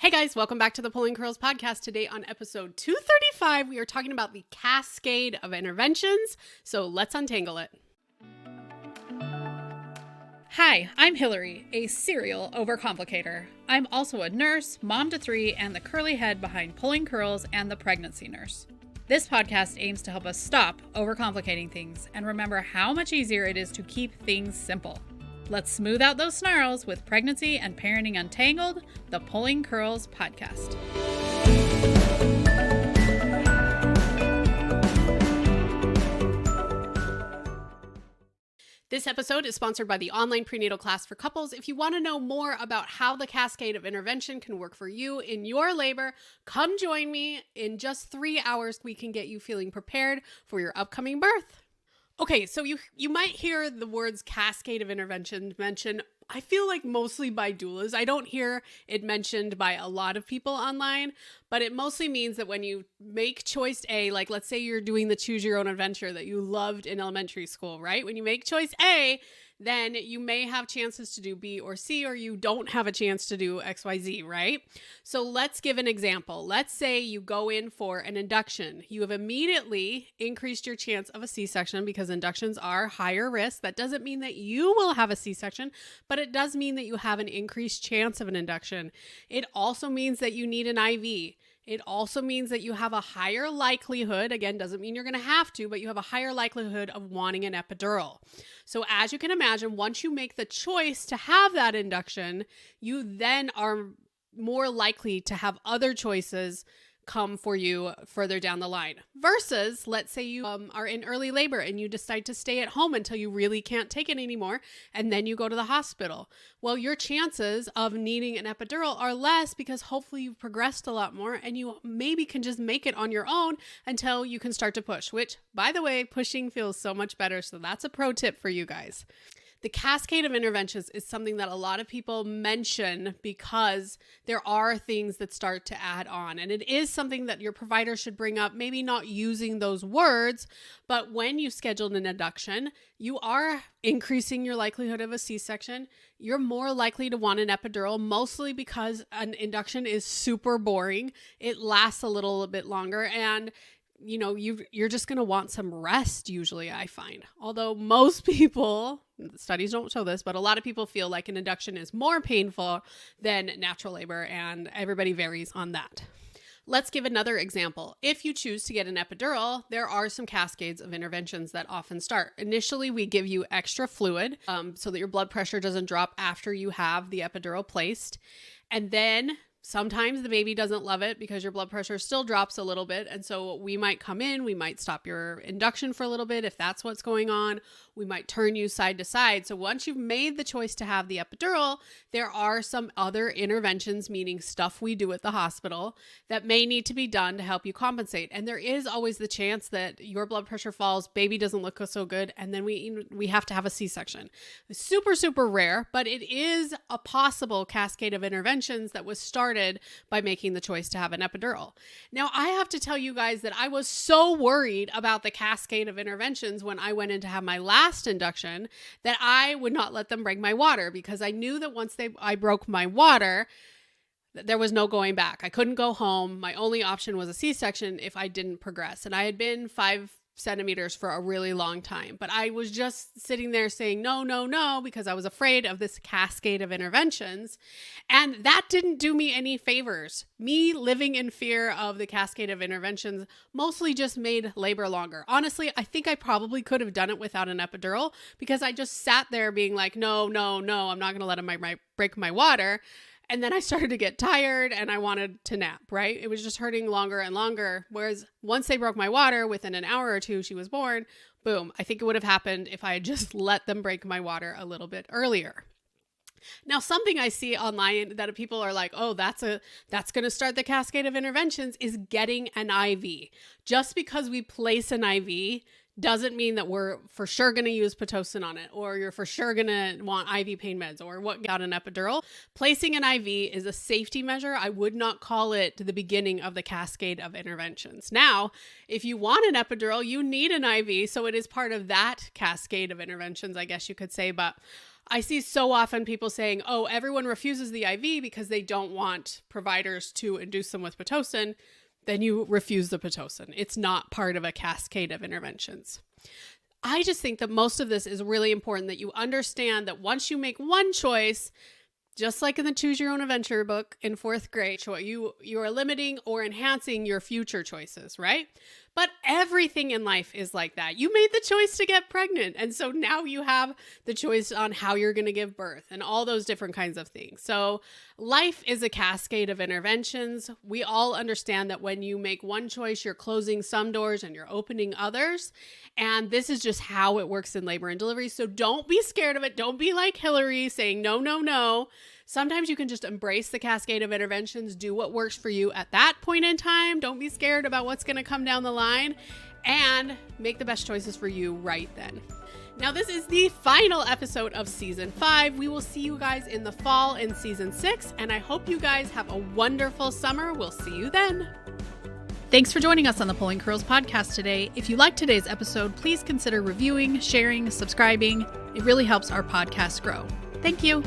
Hey guys, welcome back to the Pulling Curls podcast. Today on episode 235, we are talking about the Cascade of Interventions. So let's untangle it. Hi, I'm Hilary, a serial overcomplicator. I'm also a nurse, mom to three, and the curly head behind Pulling Curls and the Pregnancy Nurse. This podcast aims to help us stop overcomplicating things and remember how much easier it is to keep things simple. Let's smooth out those snarls with Pregnancy and Parenting Untangled, the Pulling Curls podcast. This episode is sponsored by the online prenatal class for couples. If you want to know more about how the Cascade of Intervention can work for you in your labor, come join me. In just 3 hours, we can get you feeling prepared for your upcoming birth. Okay, so you might hear the words Cascade of Intervention mentioned, I feel like mostly by doulas. I don't hear it mentioned by a lot of people online, but it mostly means that when you make choice A, like let's say you're doing the choose your own adventure that you loved in elementary school, right? When you make choice A, then you may have chances to do B or C, or you don't have a chance to do XYZ, right? So let's give an example. Let's say you go in for an induction. You have immediately increased your chance of a C-section because inductions are higher risk. That doesn't mean that you will have a C-section, but it does mean that you have an increased chance of an induction. It also means that you need an IV. It also means that you have a higher likelihood, again, doesn't mean you're going to have to, but you have a higher likelihood of wanting an epidural. So as you can imagine, once you make the choice to have that induction, you then are more likely to have other choices come for you further down the line. Versus, let's say you are in early labor and you decide to stay at home until you really can't take it anymore, and then you go to the hospital. Well, your chances of needing an epidural are less because hopefully you've progressed a lot more and you maybe can just make it on your own until you can start to push, which, by the way, pushing feels so much better. So that's a pro tip for you guys. The Cascade of Interventions is something that a lot of people mention because there are things that start to add on. And it is something that your provider should bring up, maybe not using those words, but when you scheduled an induction, you are increasing your likelihood of a C-section. You're more likely to want an epidural, mostly because an induction is super boring. It lasts a little bit longer, and you're just going to want some rest usually, I find. Although most people, studies don't show this, but a lot of people feel like an induction is more painful than natural labor, and everybody varies on that. Let's give another example. If you choose to get an epidural, there are some cascades of interventions that often start. Initially, we give you extra fluid so that your blood pressure doesn't drop after you have the epidural placed. And then sometimes the baby doesn't love it because your blood pressure still drops a little bit. And so we might come in, we might stop your induction for a little bit if that's what's going on. We might turn you side to side. So once you've made the choice to have the epidural, there are some other interventions, meaning stuff we do at the hospital, that may need to be done to help you compensate. And there is always the chance that your blood pressure falls, baby doesn't look so good, and then we have to have a C-section. It's super, super rare, but it is a possible cascade of interventions that was started by making the choice to have an epidural. Now, I have to tell you guys that I was so worried about the cascade of interventions when I went in to have my last induction that I would not let them break my water, because I knew that once I broke my water, there was no going back. I couldn't go home. My only option was a C-section if I didn't progress. And I had been 5 centimeters for a really long time, but I was just sitting there saying no, no, no, because I was afraid of this cascade of interventions. And that didn't do me any favors. Me living in fear of the cascade of interventions mostly just made labor longer. Honestly, I think I probably could have done it without an epidural, because I just sat there being like, no, no, no, I'm not going to let him break my water. And then I started to get tired and I wanted to nap, right? It was just hurting longer and longer. Whereas once they broke my water, within an hour or two, she was born. Boom. I think it would have happened if I had just let them break my water a little bit earlier. Now, something I see online that people are like, oh, that's going to start the cascade of interventions, is getting an IV. Just because we place an IV doesn't mean that we're for sure going to use Pitocin on it, or you're for sure going to want IV pain meds, or what got an epidural. Placing an IV is a safety measure. I would not call it the beginning of the cascade of interventions. Now, if you want an epidural, you need an IV, so it is part of that cascade of interventions, I guess you could say, but I see so often people saying, oh, everyone refuses the IV because they don't want providers to induce them with Pitocin. Then you refuse the Pitocin. It's not part of a cascade of interventions. I just think that most of this is really important, that you understand that once you make one choice, just like in the Choose Your Own Adventure book in 4th grade, you are limiting or enhancing your future choices, right? But everything in life is like that. You made the choice to get pregnant. And so now you have the choice on how you're going to give birth and all those different kinds of things. So life is a cascade of interventions. We all understand that when you make one choice, you're closing some doors and you're opening others. And this is just how it works in labor and delivery. So don't be scared of it. Don't be like Hilary saying, no, no, no. Sometimes you can just embrace the cascade of interventions, do what works for you at that point in time. Don't be scared about what's going to come down the line, and make the best choices for you right then. Now, this is the final episode of season 5. We will see you guys in the fall in season 6, and I hope you guys have a wonderful summer. We'll see you then. Thanks for joining us on the Pulling Curls podcast today. If you liked today's episode, please consider reviewing, sharing, subscribing. It really helps our podcast grow. Thank you.